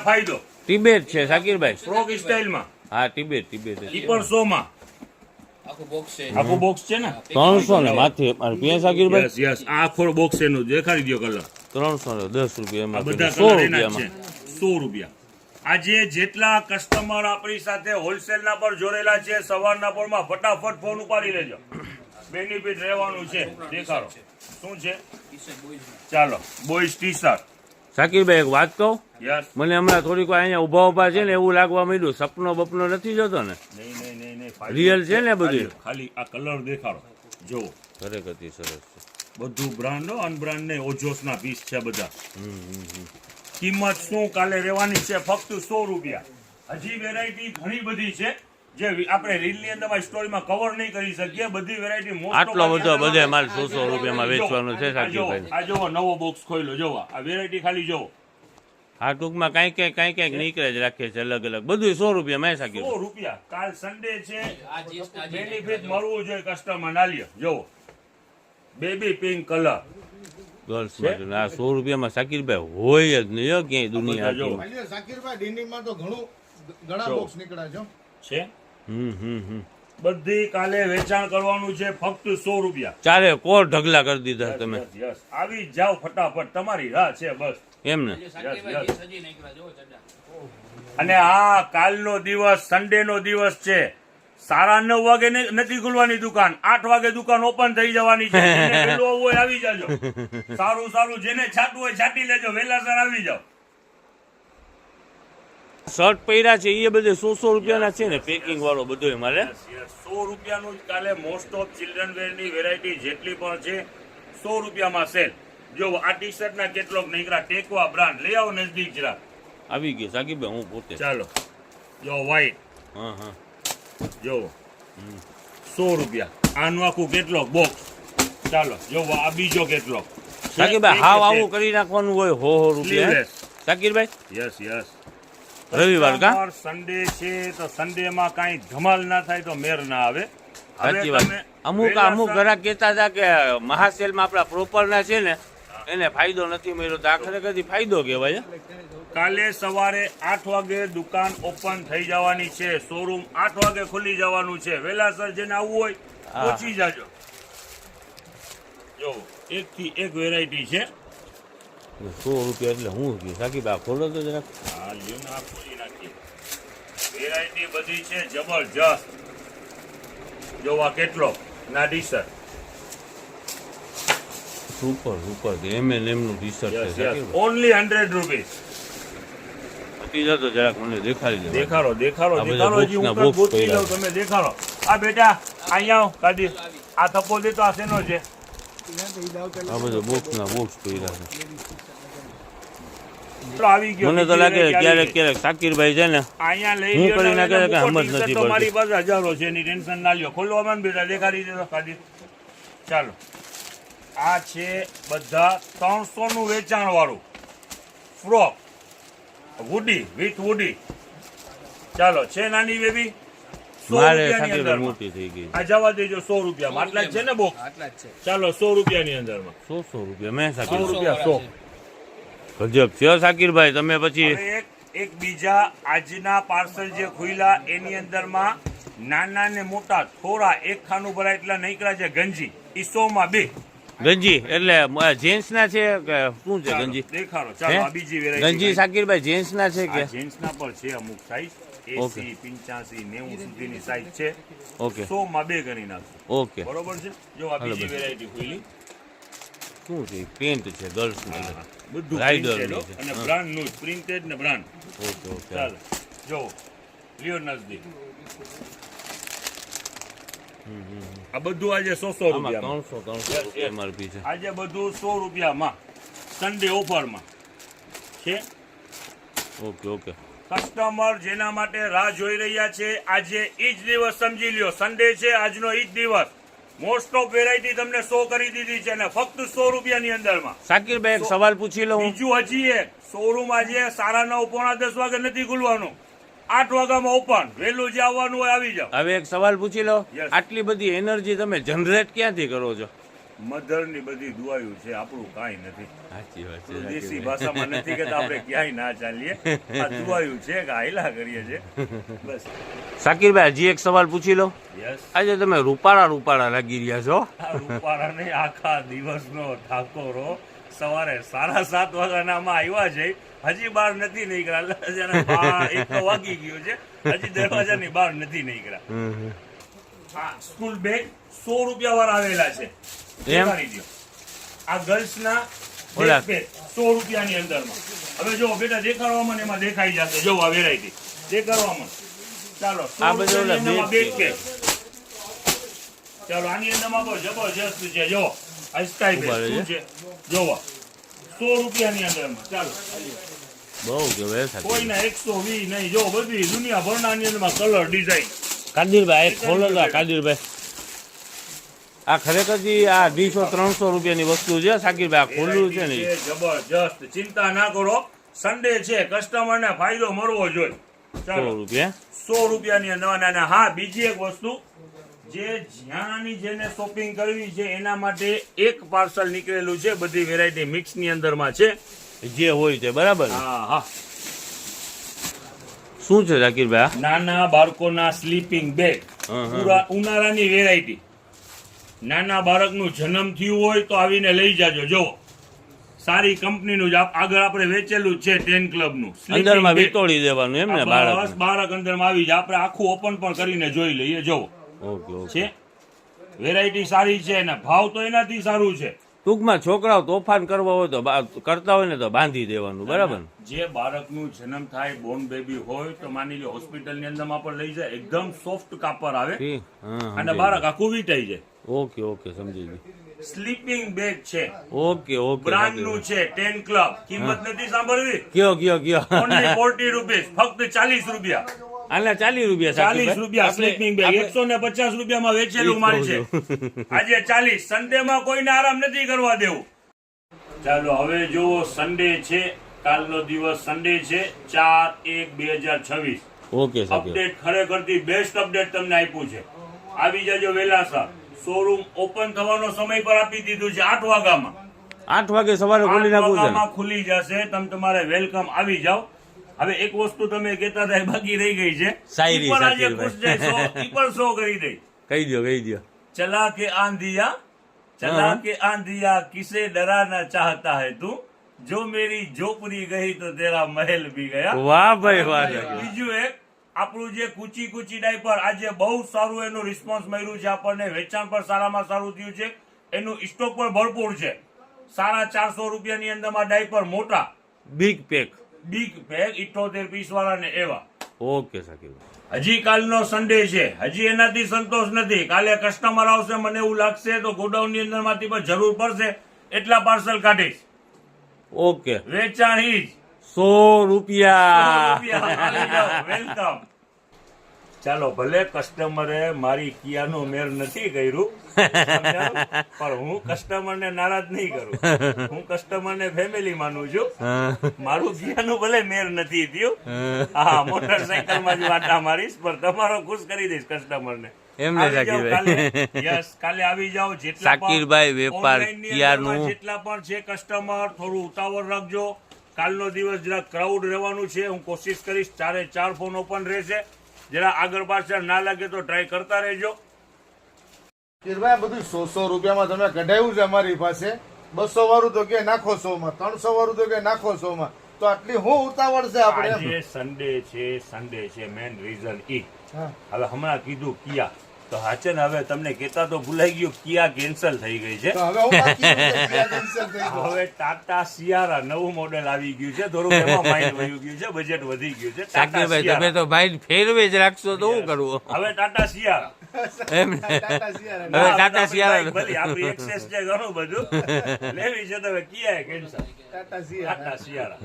ફાયદો. ટિબેટ છે શાકીરભાઈ, ફ્રોક સ્ટાઇલમાં. હા ટિબેટ ટિબેટ ઈ પણ 100 માં. આખું બોક્સ છે ને 300 ને માથે પીએ શાકીરભાઈ. યસ યસ, આ આખો બોક્સ એનું દેખાડી દો કલર. 310 રૂપિયા આ એમાં બધા 100 કલર એના જ છે. રૂપિયામાં. 100 રૂપિયા. આજે જેટલા કસ્ટમર આપણી સાથે હોલસેલના પર જોડેલા છે, સવારના પોરમાં ફટાફટ ફોન ઉપાડી લેજો. બેનિફિટ રહેવાનું છે. દેખાડો શું છે. ચાલો બોયઝ ટી શર્ટ. શાકીરભાઈ એક વાત કહું, યસ. મને હમણાં થોડીક વાર અહીંયા ઉભા ઉભા છે ને એવું લાગવા માંડ્યું, સપનો બપનો નથી જતો ને, નહીં રિયલ છે ને બધું. ખાલી આ કલર દેખાડો જો. ખરેખર સરસ છે બધું બ્રાન્ડ અનબ્રાન્ડ ને ઓજોસના પીસ છે બધા. કિંમત શું કાલે રહેવાની છે ફક્ત 100 રૂપિયા. હજી વેરાયટી ઘણી બધી છે જે આપણે રીલની અંદર સ્ટોરીમાં કવર નહીં કરી શકીએ. બધી વેરાયટી આટલો બધો બધે માલ 100 રૂપિયામાં વેચવાનો છે શાકીરભાઈ. આ જોવો નવો બોક્સ ખોલ્યો, જોવો આ વેરાયટી ખાલી જોવો. આ ટૂંકમાં કઈક નીકળે જ રાખે છે અલગ અલગ, બધું 100 રૂપિયા શાકીર. 100 રૂપિયા. કાલ સન્ડે છે, બેનિફિટ મળવું જોઈએ કસ્ટમર ના લ્યો. જોવો બેબી પિંક કલર ગર્લ્સ માટે આ 100 રૂપિયામાં શાકીરભાઈ હોય જ નહીં ક્યાંય દુનિયા. શાકીરભાઈ ડીનીમાં તો ઘણા બોક્સ નીકળ્યા છે. બધી કાલે વેચાણ કરવાનું છે ફક્ત 100 રૂપિયા. ચારે કોર ઢગલા કરી દીધા તમે. યસ, આવી જાવ ફટાફટ, તમારી રાહ છે બસ. એમ ને. અને આ કાલનો દિવસ સન્ડે નો દિવસ છે. 9:30 વાગે નથી ખુલવાની દુકાન, 8 વાગે દુકાન ઓપન થઈ જવાની છે. જેને પેલું હોય આવી જાજો. સારું જેને છાટવું હોય છાટી લેજો, વહેલાસર આવી જાવ. શર્ટ પહેર્યા છે એ બધે 100 રૂપિયાના છે ને, પેકિંગ વાળો બધો મારે 100 રૂપિયાનું જ કાલે મોસ્ટ ઓફ ચિલ્ડ્રન વેર ની વેરાયટી જેટલી પણ છે 100 રૂપિયામાં સેલ. જો આ ટી શર્ટ ના કેટલોક નીકળ્યા, ટેકવા બ્રાન્ડ લઈ આવો નજદીક જરા. આવી ગઈ સાકીબભાઈ હું પોતે. ચાલો જો વ્હાઈટ. હા જો 100 રૂપિયા. આનું આખું કેટલોક બોક્સ. ચાલો જો આ બીજો કેટલોક. સાકીબભાઈ હાવ આવું કરી નાખવાનું હોય 100 રૂપિયા સાકીરભાઈ. યસ રવિવાર કા સન્ડે છે તો સન્ડે માં કઈ ધમાલ ના થાય તો મેર ના આવે. સાચી વાત. અમુક ગ્રાહક કહેતા હતા કે મહાસેલમાં આપણા પ્રોપર ના છે ને એને ફાયદો નથી મળ્યો, તો આખરે કદી ફાયદો કહેવાય. કાલે સવારે 8 વાગે દુકાન ઓપન થઈ જવાની છે, શોરૂમ 8 વાગે ખુલી જવાનું છે. વહેલાસર જેને આવવું હોય પહોંચી જાજો. જો એક થી એક વેરાયટી છે. 100 રૂપિયા એટલે હું કે સાકીબા ખોલો તો જરાક. હા લ્યો ને, આ ખોલી નાખીએ. વેરાયટી બધી છે જબરજસ્ત. જોવા કેટલો ના ટી શર્ટ. સુપર એમ નું ટી શર્ટ છે ઓનલી 100 રૂપીસ. તો જરાક મને દેખાડી દે. દેખાડો હજી હું ગોતી લઉં, તમે દેખાડો. આ બેટા અહીંયા આવ કાઢી. આ થપ્પો દે તો આ શેનો છે. આ બધો બોક્સ પહેર્યા છે. આવી ગયો. મને તો લાગે ક્યારેક સાકીરભાઈ છે ને અહીંયા લઈ હું કરી નાખે કે સમજ નથી પડતી. મારી પાસે હજારો છે, એની ટેન્શન ના લ્યો. ખોલવામાં બેટા દેખાડી દેતો કાઢી. ચાલો આ છે બધા 300 નું વેચાણ વાળું ફ્રોક વુડી વિથ વુડી. ચાલો છે નાની બેબી 100 રૂપિયાની અંદર મોટી થઈ ગઈ. આ જવા દેજો 100 રૂપિયામાં. આટલા જ છે ને બોક્સ. ચાલો 100 રૂપિયાની અંદરમાં 100 રૂપિયા મેં 100 રૂપિયા 100. ગજબ છે સાકીરભાઈ. તમે પછી એક બીજા આજના પાર્સલ જે ખુલ્યા એની અંદરમાં નાના ને મોટા થોડા એક ખાનું ભરાય એટલા નીકળ્યા છે ગંજી. ઈ 100 માં 2 ગંજી એટલે જેન્ટ્સ ના છે કે શું છે ગંજી? દેખાડો. ચાલો આ બીજી વેરાયટી. ગંજી સાકીરભાઈ જેન્ટ્સ ના છે કે જેન્ટ્સ ના પર છે અમુક સાઈઝ 80 85 90 સુધીની સાઈઝ છે. ઓકે 100 માં 2 ગણી નાખો. ઓકે બરોબર છે. જો આ બીજી વેરાયટી ખુલી. શું છે? પેન્ટ છે ગર્લ્સ ને બધું રાઇડર પ્રિન્ટેડ અને બ્રાન્ડ નું પ્રિન્ટેડ ને બ્રાન્ડ. ઓકે ચાલો જો લિયો નજદીક. આ બધું આજે 100 રૂપિયા. 300 એમઆરપી છે આજે બધું 100 રૂપિયામાં સન્ડે ઓફરમાં છે. ઓકે કસ્ટમર જેના માટે રાહ જોઈ રહ્યા છે, આજે ઈ જ દિવસ સમજી લ્યો. સન્ડે છે આજનો ઈ જ દિવસ. મોસ્ટ ઓફ વેરાયટી તમને 100 કરી દીધી છે ને ફક્ત 100 રૂપિયાની અંદરમાં. સાકીરભાઈ એક સવાલ પૂછી લઉં. બીજું હજી એક શોરૂમ આજે 9:30 પોણા 10 વાગે નથી ખુલવાનું, 8 વાગ્યામાં ઓપન. વહેલું જે આવવાનું હોય આવી જાવ. હવે એક સવાલ પૂછી લો. Yes. આટલી બધી એનર્જી તમે જનરેટ ક્યાંથી કરો છો? મધરની બધી દુઆયું છે, આપણું કાંઈ નથી. સાચી વાત છે દેશી ઝાકીરભાઈ. ભાષામાં નથી કે આપણે ક્યાંય ના ચાલીએ. આ દુઆયું છે કે હાયલા કરીએ છે બસ. ઝાકીરભાઈ હજી એક સવાલ પૂછી લો. યસ, આજે તમે રૂપાળા લાગી રહ્યા છો. આ રૂપાળાને આખા દિવસનો ઠાકોરો સવારે 7:30 વાગ્યાનામાં આવ્યા છે, હજી બહાર નથી નીકળ્યા. દરવાજાના 1 તો વાગી ગયો છે, હજી દરવાજાની બહાર નથી નીકળ્યા. આ સ્કૂલ બેગ 100 રૂપિયા વાળા આવેલા છે. દેખાડી દ્યો. આ ગર્લ્સના ઓલા. બેગ 100 રૂપિયાની અંદરમાં. હવે જો બેટા દેખાડવામાં ને એમાં દેખાઈ જશે. જો આ વેરાયટી દેખાડવામાં. ચાલો, 100 આ બધું ઓલા રૂપિયાની અંદરમાં બેગ બેગ છે. ચાલો, આની અંદરમાં બહુ જબરજસ્ત છે. જો આ સ્કાય બેગ ઉભા શું રહેજે. છે જોવા, 100 રૂપિયાની અંદરમાં. ચાલો, બહુ કહેવાય ઝાકીરભાઈ. કોઈના 120 નહીં. જો બધી દુનિયાભરના આની અંદરમાં કલર ડિઝાઇન. કાદિરભાઈ એક ખોલો તો કાદિરભાઈ. આ ખરેખર આ 200-300 રૂપિયાની વસ્તુ છે ઝાકીરભાઈ. આ ખોલું છે ને ઈ. જબરજસ્ત. ચિંતા ના કરો, સન્ડે છે, કસ્ટમરને ફાયદો મળવો જોઈએ. 100 ચાલો, રૂપિયા. 100 રૂપિયાની અંદર. હા, બીજી એક વસ્તુ, જે જ્યાંની જેને શોપિંગ કરવી છે એના માટે એક પાર્સલ નીકળેલું છે, બધી વેરાયટી મિક્સ ની અંદરમાં છે. જે હોય તે બરાબર. હા હા, શું છે ઝાકીરભાઈ? નાના બાળકોના સ્લીપિંગ બેગ, હા. પૂરા ઉનાળાની વેરાયટી. નાના બાળકનું જન્મ થયું હોય તો આવીને લઈ જાજો. જો સારી કંપનીનું જ આગળ આપણે વેચેલું છે 10 ક્લબનું. અંદરમાં વિતોડી દેવાનું એમ ને બાળક. બસ, બાળક અંદરમાં આવી જાય. આપણે આખું ઓપન પણ કરીને જોઈ લઈએ. જો ઓકે ઓકે. છે, વેરાયટી સારી છે અને ભાવ તો એનાથી સારું છે. ટૂંકમાં છોકરાઓ તોફાન કરવા હોય તો કરતા હોય ને તો બાંધી દેવાનું બરાબર ને? જે બાળકનું જન્મ થાય, બોર્ન બેબી હોય તો માની લો હોસ્પિટલની અંદરમાં પણ લઈ જાય. એકદમ સોફ્ટ કાપડ આવે ઠીક. હા, અને બાળક આખું વીટાઈ જાય. ઓકે ઓકે સમજી ગયું. સ્લીપિંગ બેગ છે, ઓકે ઓકે. બ્રાન્ડ નું છે, 10 ક્લબ. કિંમત નથી સાંભળવી. કયો ઓનલી 40 રૂપીસ, ફક્ત 40 રૂપિયા. આના 40 રૂપિયા 40 રૂપિયા સ્લીપિંગ બેગ. 150 રૂપિયામાં વેચેલું માલ છે. આજે 40. સન્ડેમાં કોઈને આરામ નથી કરવા દેવું. ચાલો, હવે જુઓ, સન્ડે છે, કાલનો દિવસ સન્ડે છે, 4/1/2026. ઓકે સાહેબ. અપડેટ ખરેખરથી બેસ્ટ અપડેટ તમને આપ્યું છે. આવી જાજો વહેલાસર. શોરૂમ ઓપન થવાનો સમય પર આપી દીધું છે 8 વાગ્યામાં. 8 વાગે સવારે ખોલી 8 નાખું છે ને? વાગ્યામાં ખુલી જશે. તમે તમારે વેલકમ આવી જાઓ. હવે એક વસ્તુ તમે કહેતા હતા એ બાકી રહી ગઈ છે. શાયરી, ઈ પણ આજે શાયરી ખુશ જાય ઈ પણ શો કરી દઈ. કહી દો. चला के आंधिया किसे डराना चाहता है तू, जो मेरी झोपड़ी गई तो तेरा महल भी ગયા. વાહ ભાઈ વાહ. બીજું એક, આપણું જે કૂચી ડાયપર, આજે બહુ સારું એનું રિસ્પોન્સ મળ્યું છે આપણને. વેચાણ પણ સારામાં સારું થયું છે. એનું સ્ટોક પણ ભરપૂર છે. 450 રૂપિયાની અંદરમાં ડાયપર મોટા બિગ પેક. 78 પીસ વાળા ને એવા. ઓકે સાકીબ. હજી કાલનો સન્ડે છે, હજી એનાથી સંતોષ નથી. કાલે કસ્ટમર આવશે, મને એવું લાગશે તો ગોડાઉન ની અંદર માંથી પણ જરૂર પડશે એટલા પાર્સલ કાઢીશ. ઓકે. વેચાણ ઈ જ. 100 રૂપિયા. વેલકમ. ચાલો, ભલે કસ્ટમરે મારી કિયાનું મેર નથી કર્યું, પણ હું કસ્ટમરને નારાજ નહીં કરું. હું કસ્ટમરને ફેમિલી માનું છું. મારું કિયાનું ભલે મેર નથી થયું. હા, મોટરસાયકલમાં જ વાટા મારીશ, પણ તમારો ખુશ કરી દઈશ કસ્ટમરને. એમને ઝાકીરભાઈ. યસ, કાલે આવી જાઓ. જેટલા ઝાકીરભાઈ વેપાર online ની કિયાનું. અંદરમાં જેટલા પણ છે કસ્ટમર, થોડું ઉતાવળ રાખજો. કાલનો દિવસ જરા ક્રાઉડ રહેવાનું છે. હું કોશિશ કરીશ 4 ફોન ઓપન રહેશે. જરા આગળ પાછળ ના લાગે તો ટ્રાય કરતા રહેજો. કિરભાઈ, બધું 100 રૂપિયામાં તમે કઢાવ્યું છે અમારી પાસે. 200 વાળું તો કે નાખો 100 માં, 300 વાળું તો કે નાખો 100 માં. તો આટલી હું ઉતાવળ છે આપણે? આજે સન્ડે છે, મેન રીઝન ઈ. હા. હવે હમણાં કીધું કિયા, તો હાચે ને હવે તમને કહેતા તો ભૂલાઈ ગયું, કિયા કેન્સલ થઈ ગઈ છે. તો હવે હું બાકી રહી ગઈ, ક્યાં cancel થઈ ગયું? હવે ટાટા સિયારા નવું મોડેલ આવી ગયું છે. થોડુંક એમાં માઇન્ડ વયું ગયું છે, બજેટ વધી ગયું છે. ટાટા ઝાકીરભાઈ તમે સિયારા. તો ભાઈ ફેરવે જ રાખશો તો શું કરવું? હવે ટાટા સિયારા. એમ ને? ટાટા સિયારા. હવે ટાટા સિયારા. બધી આપણી એક્સેસ છે, ઘણું બધું લેવી છે તો હવે કિયા cancel. Tata Sierra. Tata Sierra.